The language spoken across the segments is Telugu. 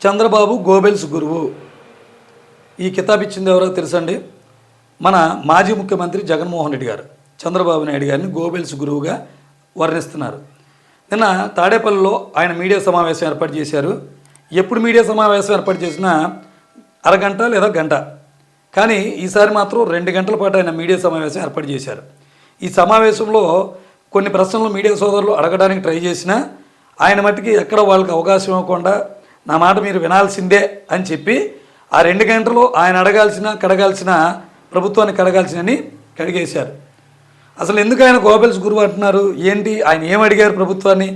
చంద్రబాబు గోబెల్స్ గురువు. ఈ కితాబ్ ఇచ్చింది ఎవరో తెలుసండి? మన మాజీ ముఖ్యమంత్రి జగన్మోహన్ రెడ్డి గారు చంద్రబాబు నాయుడు గారిని గోబెల్స్ గురువుగా వర్ణిస్తున్నారు. నిన్న తాడేపల్లిలో ఆయన మీడియా సమావేశం ఏర్పాటు చేశారు. ఎప్పుడు మీడియా సమావేశం ఏర్పాటు చేసినా అరగంట లేదా గంట, కానీ ఈసారి మాత్రం 2 గంటల పాటు ఆయన మీడియా సమావేశం ఏర్పాటు చేశారు. ఈ సమావేశంలో కొన్ని ప్రశ్నలు మీడియా సోదరులు అడగడానికి ట్రై చేసినా ఆయన మట్టికి ఎక్కడ వాళ్ళకి అవకాశం ఇవ్వకుండా నా మాట మీరు వినాల్సిందే అని చెప్పి ఆ 2 గంటలు ఆయన కడగాల్సిన ప్రభుత్వాన్ని కడగాల్సినని కడిగేశారు. అసలు ఎందుకు ఆయన గోబెల్స్ గురువు అంటున్నారు? ఏంటి ఆయన ఏం అడిగారు ప్రభుత్వాన్ని?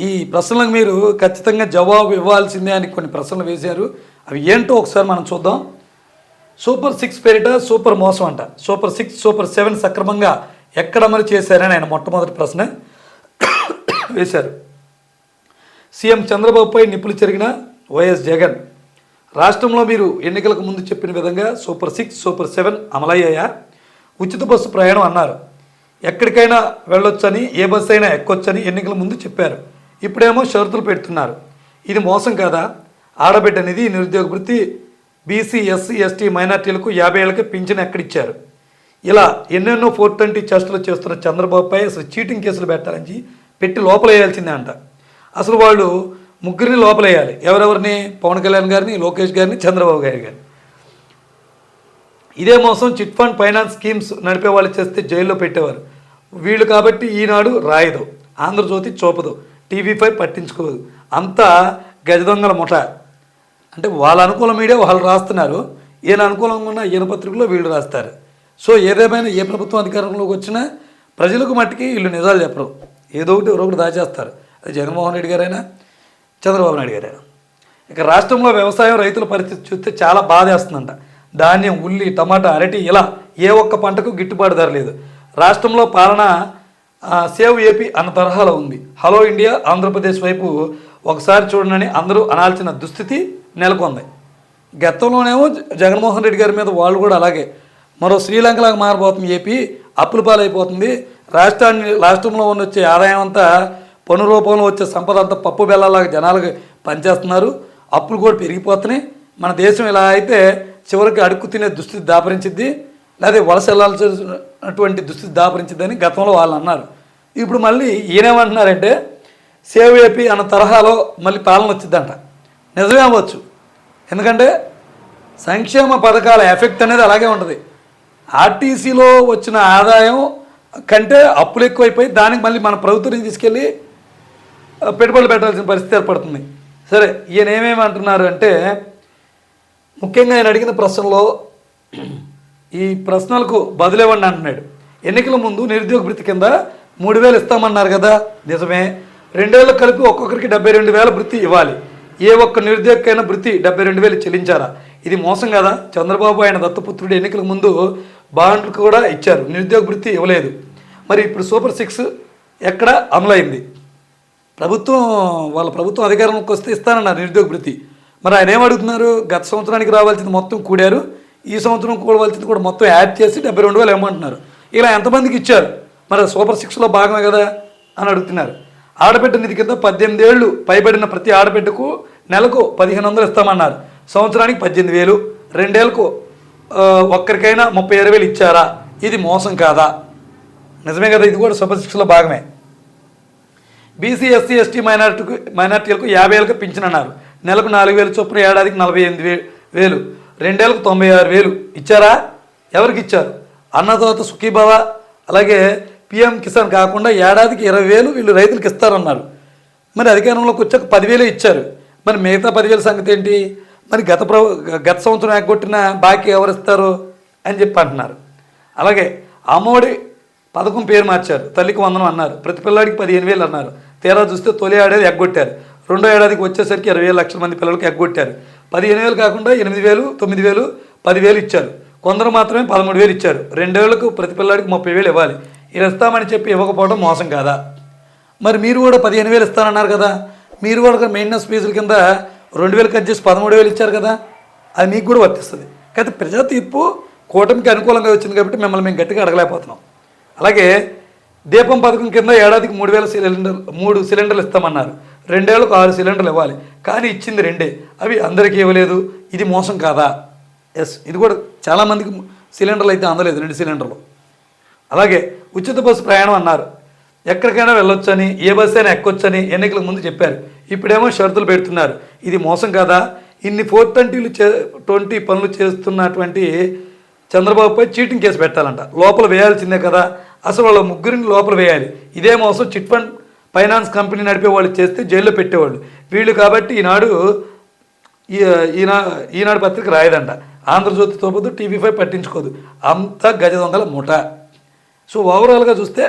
ఈ ప్రశ్నలకు మీరు ఖచ్చితంగా జవాబు ఇవ్వాల్సిందే అని కొన్ని ప్రశ్నలు వేశారు. అవి ఏంటో ఒకసారి మనం చూద్దాం. సూపర్ 6 పేరిట సూపర్ మోసం అంట. సూపర్ 6, సూపర్ 7 సక్రమంగా ఎక్కడ అమలు చేశారని ఆయన మొట్టమొదటి ప్రశ్న వేశారు. సీఎం చంద్రబాబుపై నిప్పులు చెరిగిన వైఎస్ జగన్. రాష్ట్రంలో మీరు ఎన్నికలకు ముందు చెప్పిన విధంగా సూపర్ 6, సూపర్ 7 అమలయ్యాయా? ఉచిత బస్సు ప్రయాణం అన్నారు. ఎక్కడికైనా వెళ్ళొచ్చని, ఏ బస్సు అయినా ఎక్కొచ్చని ఎన్నికల ముందు చెప్పారు. ఇప్పుడేమో షరతులు పెడుతున్నారు. ఇది మోసం కాదా? ఆడబిడ్డ నిధి, నిరుద్యోగ వృత్తి, బీసీ, ఎస్సీ, ఎస్టీ మైనార్టీలకు 50 ఏళ్ళకి పింఛన్ ఎక్కడిచ్చారు? ఇలా ఎన్నెన్నో 420 చేష్టలు చేస్తున్న చంద్రబాబుపై అసలు చీటింగ్ కేసులు పెట్టాలని పెట్టి లోపలేయాల్సిందే అంట. అసలు వాళ్ళు ముగ్గురిని లోపలేయాలి. ఎవరెవరిని? పవన్ కళ్యాణ్ గారిని, లోకేష్ గారిని, చంద్రబాబు గారిని. ఇదే మోసం చిట్ ఫండ్ ఫైనాన్స్ స్కీమ్స్ నడిపే వాళ్ళు చేస్తే జైల్లో పెట్టేవారు. వీళ్ళు కాబట్టి ఈనాడు రాయదు, ఆంధ్రజ్యోతి చూపదు, టీవీ5 పట్టించుకోదు. అంతా గజదొంగల ముఠ. అంటే వాళ్ళ అనుకూల మీడియా వాళ్ళు రాస్తున్నారు, ఈయన అనుకూలంగా ఉన్న ఈయన పత్రికలో వీళ్ళు రాస్తారు. సో ఏదేమైనా ఏ ప్రభుత్వం అధికారంలోకి వచ్చినా ప్రజలకు మట్టికి వీళ్ళు నిజాలు చెప్పరు, ఏదో ఒకటి దాచేస్తారు. అది జగన్మోహన్ రెడ్డి గారైనా చంద్రబాబు నాయుడు గారైనా. ఇక రాష్ట్రంలో వ్యవసాయం, రైతుల పరిస్థితి చూస్తే చాలా బాధేస్తుందంట. ధాన్యం, ఉల్లి, టమాటా, అరటి ఇలా ఏ ఒక్క పంటకు గిట్టుబాటు ధర లేదు. రాష్ట్రంలో పాలన సేవ్ ఏపీ అన్న తరహాలో ఉంది. హలో ఇండియా, ఆంధ్రప్రదేశ్ వైపు ఒకసారి చూడనని అందరూ అనాల్సిన దుస్థితి నెలకొంది. గతంలోనేమో జగన్మోహన్ రెడ్డి గారి మీద వాళ్ళు కూడా అలాగే మరో శ్రీలంకలాగా మారిపోతుంది. ఏపీ అప్పుల పాలైపోతుంది. రాష్ట్రంలో వచ్చే ఆదాయం అంతా పన్ను రూపంలో వచ్చే సంపద అంతా పప్పు బెల్లాలాగా జనాలకు పనిచేస్తున్నారు. అప్పులు కూడా పెరిగిపోతున్నాయి. మన దేశం ఇలా అయితే చివరికి అడుక్కు తినే దుస్థితి దాపరించిద్ది, లేదా వలస వెళ్ళాల్సినటువంటి దుస్థితి దాపరించిద్దని గతంలో వాళ్ళు అన్నారు. ఇప్పుడు మళ్ళీ ఈయనేమంటున్నారంటే సేవ్ ఏపీ అన్న తరహాలో మళ్ళీ పాలన వచ్చిద్దంట. నిజమే అవ్వచ్చు, ఎందుకంటే సంక్షేమ పథకాల ఎఫెక్ట్ అనేది అలాగే ఉంటుంది. ఆర్టీసీలో వచ్చిన ఆదాయం కంటే అప్పులు ఎక్కువైపోయి దానికి మళ్ళీ మన ప్రభుత్వం తీసుకెళ్ళి పెట్టుబడులు పెట్టాల్సిన పరిస్థితి ఏర్పడుతుంది. సరే, ఈయన ఏమేమంటున్నారు అంటే ముఖ్యంగా ఆయన అడిగిన ప్రశ్నలో ఈ ప్రశ్నలకు బదులివ్వండి అంటున్నాడు. ఎన్నికల ముందు నిరుద్యోగ భృతి కింద 3,000 ఇస్తామన్నారు కదా, నిజమే. 2 ఏళ్ళకు కలిపి ఒక్కొక్కరికి 72,000 భృతి ఇవ్వాలి. ఏ ఒక్క నిరుద్యోగకైనా భృతి 72,000 చెల్లించారా? ఇది మోసం కదా? చంద్రబాబు ఆయన దత్తపుత్రుడు ఎన్నికల ముందు బాండ్లు కూడా ఇచ్చారు, నిరుద్యోగ భృతి ఇవ్వలేదు. మరి ఇప్పుడు సూపర్ 6 ఎక్కడ అమలైంది? వాళ్ళ ప్రభుత్వం అధికారంలోకి వస్తే ఇస్తానన్నారు నిరుద్యోగ భృతి. మరి ఆయన ఏమడుగుతున్నారు? గత సంవత్సరానికి రావాల్సింది మొత్తం కూడారు, ఈ సంవత్సరం కూడవలసింది కూడా మొత్తం యాడ్ చేసి 72,000 ఇవ్వమంటున్నారు. ఇలా ఎంతమందికి ఇచ్చారు? మరి సూపర్ 6లో భాగమే కదా అని అడుగుతున్నారు. ఆడబిడ్డ నిధి కింద 18 ఏళ్ళు పైబడిన ప్రతి ఆడబిడ్డకు నెలకు 1,500 ఇస్తామన్నారు. సంవత్సరానికి 18,000. 2 ఏళ్ళకు ఒక్కరికైనా 36,000 ఇచ్చారా? ఇది మోసం కాదా? నిజమే కదా, ఇది కూడా సూపర్ 6లో భాగమే. బీసీ, ఎస్సీ, ఎస్టీ మైనార్టీలకు 50 ఏళ్ళకి పింఛన్ అన్నారు. నెలకు 4,000 చొప్పున, ఏడాదికి 48,000. 2 ఏళ్ళకు 96,000 ఇచ్చారా? ఎవరికి ఇచ్చారు? అన్నదాత సుఖీభవ, అలాగే పిఎం కిసాన్ కాకుండా ఏడాదికి 20,000 వీళ్ళు రైతులకు ఇస్తారన్నారు. మరి అధికారంలోకి వచ్చాక 10,000 ఇచ్చారు. మరి మిగతా 10,000 సంగతి ఏంటి? మరి గత సంవత్సరం ఎగ్గొట్టిన బాకీ ఎవరిస్తారు అని చెప్పి అంటున్నారు. అలాగే అమ్మఒడి పథకం పేరు మార్చారు, తల్లికి వందనం అన్నారు, ప్రతి పిల్లాడికి 15,000 అన్నారు. తీరా చూస్తే తొలి ఏడాది ఎగ్గొట్టారు. 2వ ఏడాదికి వచ్చేసరికి 20 లక్షల మంది పిల్లలకి ఎగ్గొట్టారు. 15,000 కాకుండా 8,000, 9,000, 10,000 ఇచ్చారు. కొందరు మాత్రమే 13,000 ఇచ్చారు. 2 ఏళ్లకు ప్రతి పిల్లాడికి 30,000 ఇవ్వాలి. ఇలా ఇస్తామని చెప్పి ఇవ్వకపోవడం మోసం కాదా? మరి మీరు కూడా 15,000 ఇస్తానన్నారు కదా, మీరు కూడా మెయింటెనెన్స్ ఫీజుల కింద 2,000 కట్ చేసి 13,000 ఇచ్చారు కదా, అది మీకు కూడా వర్తిస్తుంది. కాబట్టి ప్రజా తీర్పు కూటమికి అనుకూలంగా వచ్చింది కాబట్టి మిమ్మల్ని మేము గట్టిగా అడగలేకపోతున్నాం. అలాగే దీపం పథకం కింద ఏడాదికి 3,000 3 సిలిండర్లు ఇస్తామన్నారు. 2 ఏళ్ళకు 6 సిలిండర్లు ఇవ్వాలి, కానీ ఇచ్చింది 2 అవి అందరికీ ఇవ్వలేదు. ఇది మోసం కాదా? ఎస్, ఇది కూడా చాలామందికి సిలిండర్లు అయితే అందలేదు, 2 సిలిండర్లు. అలాగే ఉచిత బస్సు ప్రయాణం అన్నారు, ఎక్కడికైనా వెళ్ళొచ్చని, ఏ బస్సు అయినా ఎక్కొచ్చని ఎన్నికల ముందు చెప్పారు. ఇప్పుడేమో షరతులు పెడుతున్నారు. ఇది మోసం కాదా? ఇన్ని 420 పనులు చేస్తున్నటువంటి చంద్రబాబుపై చీటింగ్ కేసు పెట్టాలంట. లోపల వేయాల్సిందే కదా, అసలు వాళ్ళ ముగ్గురిని లోపల వేయాలి. ఇదే మోసం చిట్ ఫండ్ ఫైనాన్స్ కంపెనీ నడిపే వాళ్ళు చేస్తే జైల్లో పెట్టేవాళ్ళు. వీళ్ళు కాబట్టి ఈనాడు పత్రిక రాయదంట, ఆంధ్రజ్యోతితో పాటు టీవీ5 పట్టించుకోదు. అంతా గజ దొంగల ముఠ. సో ఓవరాల్గా చూస్తే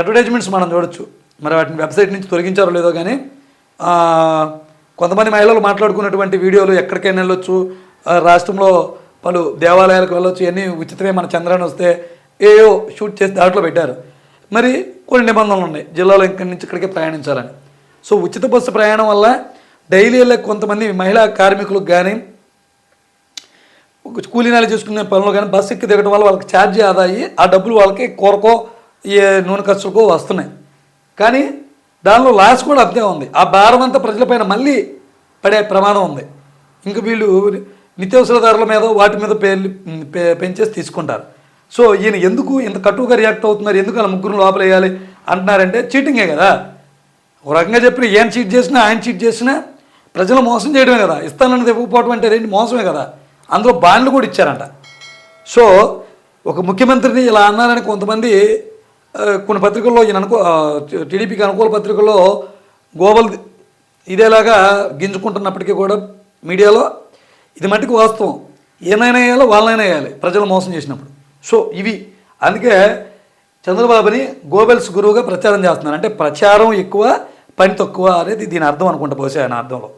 అడ్వర్టైజ్మెంట్స్ మనం చూడొచ్చు. మరి వాటిని వెబ్సైట్ నుంచి తొలగించారో లేదో కానీ కొంతమంది మహిళలు మాట్లాడుకున్నటువంటి వీడియోలు ఎక్కడికైనా వెళ్ళొచ్చు, రాష్ట్రంలో పలు దేవాలయాలకు వెళ్ళొచ్చు, ఇవన్నీ ఉచితమే, మన చంద్రాన్ని వస్తే ఏయో షూట్ చేసి దాంట్లో పెట్టారు. మరి కొన్ని నిబంధనలు ఉన్నాయి, జిల్లాలో ఇక్కడి నుంచి ఇక్కడికే ప్రయాణించాలని. సో ఉచిత బస్సు ప్రయాణం వల్ల డైలీ వెళ్ళే కొంతమంది మహిళా కార్మికులకు కానీ, కూలీనాలు చేసుకునే పనులు కానీ బస్సు ఎక్కి దిగడం వల్ల వాళ్ళకి ఛార్జీ ఆదా అయ్యి ఆ డబ్బులు వాళ్ళకి కూరకో ఏ నూనె ఖర్చుకో వస్తున్నాయి. కానీ దానిలో లాస్ కూడా అంతే ఉంది. ఆ భారం అంతా ప్రజలపైన మళ్ళీ పడే ప్రమాదం ఉంది. ఇంక వీళ్ళు నిత్యావసర ధరల మీద వాటి మీద పెంచేసి తీసుకుంటారు. సో ఈయన ఎందుకు ఇంత కటువుగా రియాక్ట్ అవుతున్నారు, ఎందుకు అలా ముగ్గురు లోపల వేయాలి అంటున్నారంటే చీటింగే కదా. ఒక రకంగా చెప్పి ఈయన చీట్ చేసినా ఆయన చీట్ చేసినా ప్రజలు మోసం చేయడమే కదా. ఇస్తానన్నది ఇవ్వకపోవడం అంటే ఏంటి, మోసమే కదా. అందులో బాండ్లు కూడా ఇచ్చారంట. సో ఒక ముఖ్యమంత్రిని ఇలా అన్నారని కొంతమంది కొన్ని పత్రికల్లో ఈయన టీడీపీకి అనుకూల పత్రికల్లో గోబల్ ఇదేలాగా గింజుకుంటున్నప్పటికీ కూడా మీడియాలో ఇది మట్టుకు వాస్తవం. ఏనైనా వేయాలో వాళ్ళనైనా వేయాలి ప్రజలు మోసం చేసినప్పుడు. సో ఇవి అందుకే చంద్రబాబుని గోబెల్స్ గురువుగా ప్రచారం చేస్తున్నారు. అంటే ప్రచారం ఎక్కువ, పని తక్కువ అనేది దీని అర్థం అనుకుంటా, బహుశా ఆయన అర్థంలో.